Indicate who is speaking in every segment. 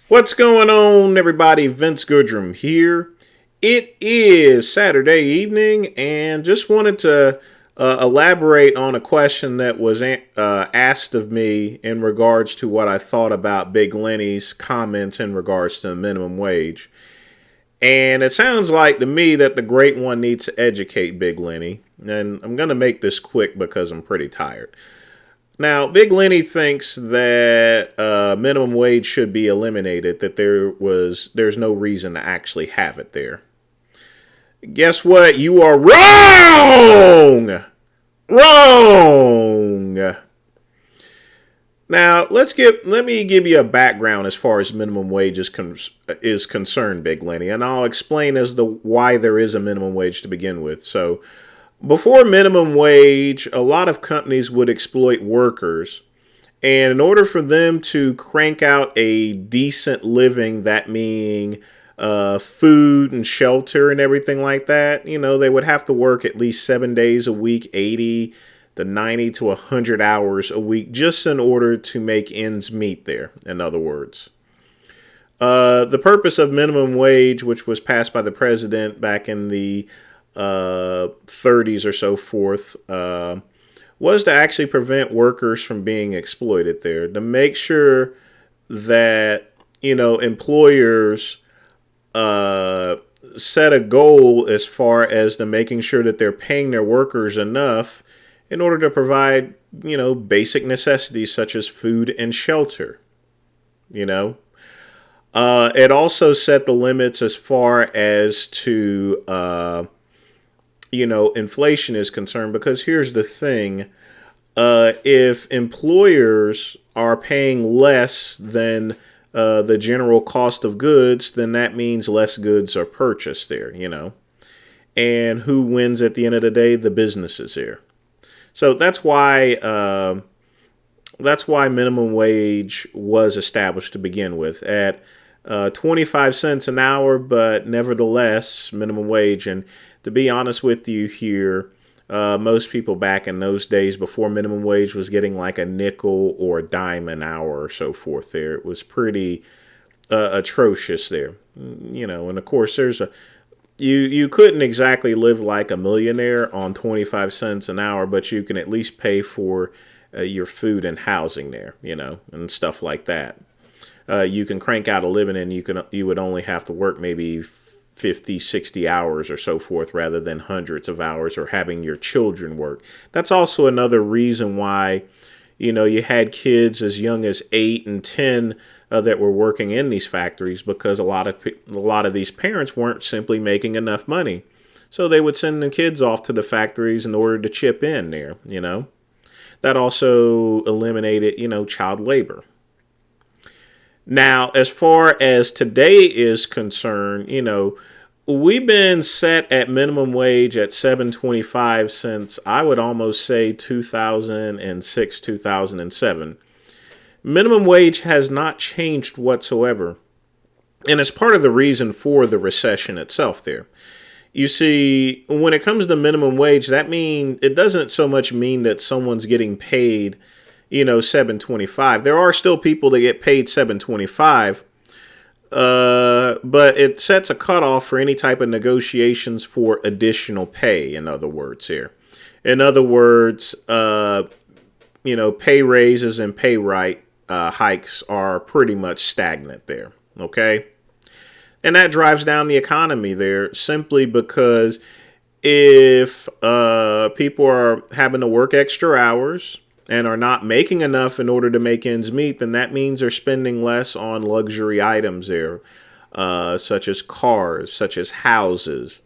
Speaker 1: What's going on, everybody? Vince Goodrum here. It is Saturday evening, and just wanted to elaborate on a question that was asked of me in regards to what I thought about Big Lenny's comments in regards to the minimum wage. And it sounds like to me that the great one needs to educate Big Lenny. And I'm going to make this quick because I'm pretty tired. Now, Big Lenny thinks that minimum wage should be eliminated. That there's no reason to actually have it there. Guess what? You are wrong. Wrong. Now, let me give you a background as far as minimum wage is concerned, Big Lenny, and I'll explain as to why there is a minimum wage to begin with. So, before minimum wage, a lot of companies would exploit workers. And in order for them to crank out a decent living, that meaning food and shelter and everything like that, they would have to work at least 7 days a week, 80 to 90 to 100 hours a week, just in order to make ends meet there, in other words. The purpose of minimum wage, which was passed by the president back in the 30s or so forth, was to actually prevent workers from being exploited there, to make sure that, employers set a goal as far as to making sure that they're paying their workers enough in order to provide, basic necessities such as food and shelter, It also set the limits as far as to, inflation is concerned, because here's the thing. If employers are paying less than the general cost of goods, then that means less goods are purchased there. And who wins at the end of the day? The businesses here. So that's why minimum wage was established to begin with at 25 cents an hour, but nevertheless minimum wage. And to be honest with you here, most people back in those days before minimum wage was getting like a nickel or a dime an hour or so forth there. It was pretty atrocious there, and of course you couldn't exactly live like a millionaire on 25 cents an hour, but you can at least pay for your food and housing there, and stuff like that. You can crank out a living, and you would only have to work maybe 50, 60 hours or so forth rather than hundreds of hours, or having your children work. That's also another reason why, you had kids as young as 8 and 10 that were working in these factories, because a lot of these parents weren't simply making enough money. So they would send the kids off to the factories in order to chip in there, That also eliminated, child labor. Now, as far as today is concerned, we've been set at minimum wage at $7.25 since, I would almost say, 2006, 2007. Minimum wage has not changed whatsoever. And it's part of the reason for the recession itself there. You see, when it comes to minimum wage, it doesn't so much mean that someone's getting paid, $7.25. There are still people that get paid $7.25, but it sets a cutoff for any type of negotiations for additional pay. In other words, pay raises and hikes are pretty much stagnant there. Okay. And that drives down the economy there, simply because if people are having to work extra hours and are not making enough in order to make ends meet, then that means they're spending less on luxury items there, such as cars, such as houses,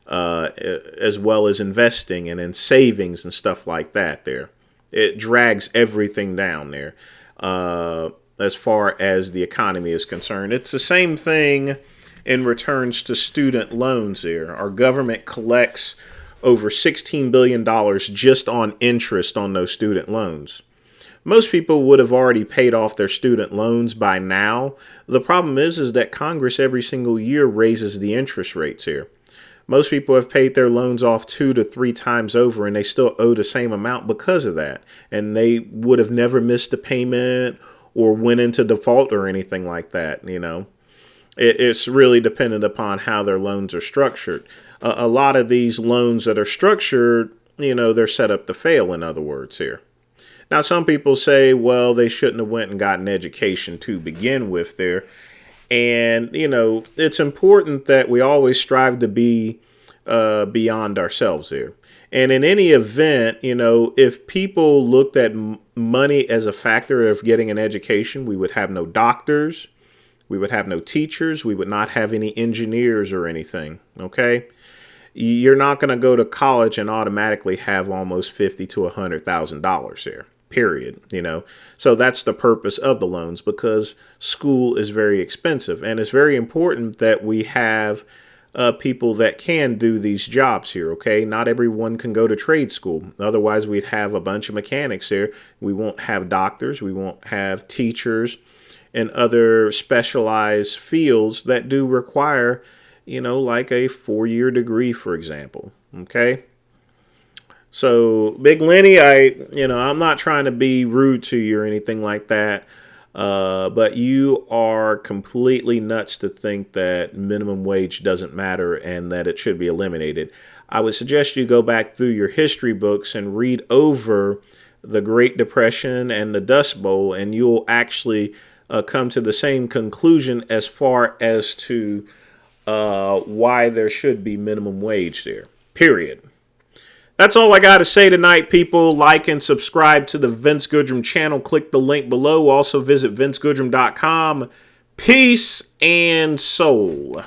Speaker 1: as well as investing and in savings and stuff like that there. It drags everything down there as far as the economy is concerned. It's the same thing in returns to student loans there. Our government collects over $16 billion just on interest on those student loans. Most people would have already paid off their student loans by now. The problem is that Congress every single year raises the interest rates here. Most people have paid their loans off 2 to 3 times over, and they still owe the same amount because of that. And they would have never missed a payment, or went into default or anything like that. It's really dependent upon how their loans are structured. A lot of these loans that are structured, they're set up to fail, in other words here. Now, some people say, well, they shouldn't have went and got an education to begin with there. And, it's important that we always strive to be beyond ourselves here. And in any event, if people looked at money as a factor of getting an education, we would have no doctors, we would have no teachers, we would not have any engineers or anything, okay? You're not going to go to college and automatically have almost $50,000 to $100,000 here. Period. So that's the purpose of the loans, because school is very expensive, and it's very important that we have people that can do these jobs here. Okay, not everyone can go to trade school. Otherwise, we'd have a bunch of mechanics here. We won't have doctors. We won't have teachers and other specialized fields that do require, like a 4-year degree, for example. Okay. So, Big Lenny, I'm not trying to be rude to you or anything like that, but you are completely nuts to think that minimum wage doesn't matter and that it should be eliminated. I would suggest you go back through your history books and read over the Great Depression and the Dust Bowl, and you'll actually come to the same conclusion as far as to why there should be minimum wage there, period. That's all I got to say tonight, people. Like and subscribe to the Vince Goodrum channel. Click the link below. Also visit vincegoodrum.com. Peace and soul.